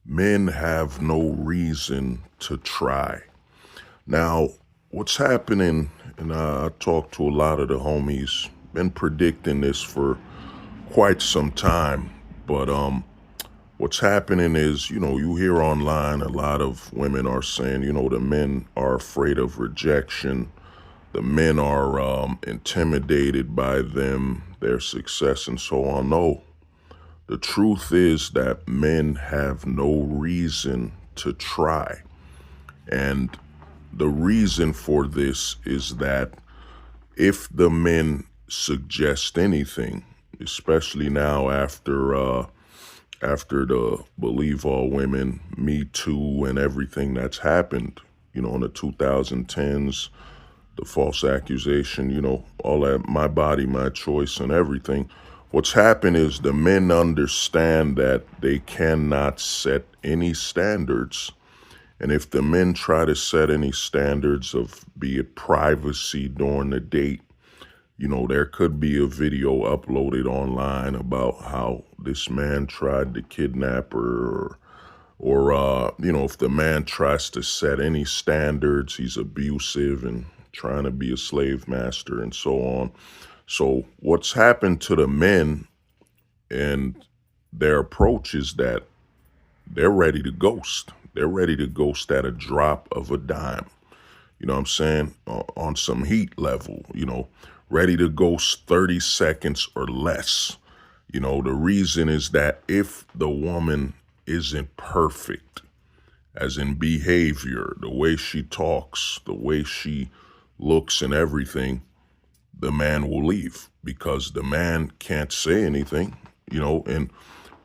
Men have no reason to try. Now, what's happening, and I talked to a lot of the homies, been predicting this for quite some time, but what's happening is, you hear online a lot of women are saying, the men are afraid of rejection. The men are intimidated by them, their success, and so on. No, the truth is that men have no reason to try. And the reason for this is that if the men suggest anything, especially now after the Believe All Women, Me Too, and everything that's happened, in the 2010s, the false accusation, all that, my body, my choice, and everything. What's happened is the men understand that they cannot set any standards. And if the men try to set any standards of, be it privacy during the date, there could be a video uploaded online about how this man tried to kidnap her, or if the man tries to set any standards, he's abusive and trying to be a slave master and so on. So what's happened to the men and their approach is that they're ready to ghost. They're ready to ghost at a drop of a dime. You know what I'm saying? On some heat level, ready to ghost 30 seconds or less. The reason is that if the woman isn't perfect, as in behavior, the way she talks, the way she looks and everything, the man will leave because the man can't say anything, and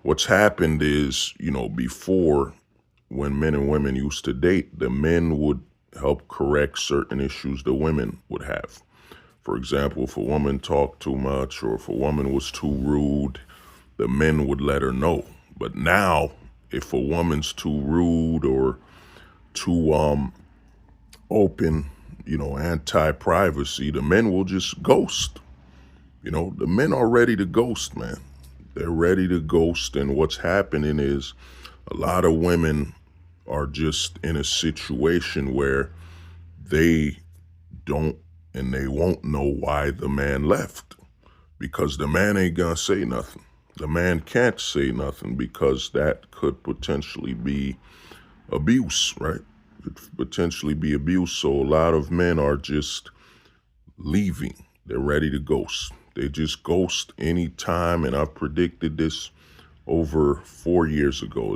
what's happened is, before, when men and women used to date, the men would help correct certain issues the women would have. For example, if a woman talked too much or if a woman was too rude, the men would let her know. But now, if a woman's too rude or too open, anti-privacy, the men will just ghost. The men are ready to ghost, man. They're ready to ghost, and what's happening is a lot of women are just in a situation where they don't and they won't know why the man left, because the man ain't gonna say nothing. The man can't say nothing because that could potentially be abuse, right? Could potentially be abuse. So a lot of men are just leaving. They're ready to ghost. They just ghost anytime, and I've predicted this over 4 years ago.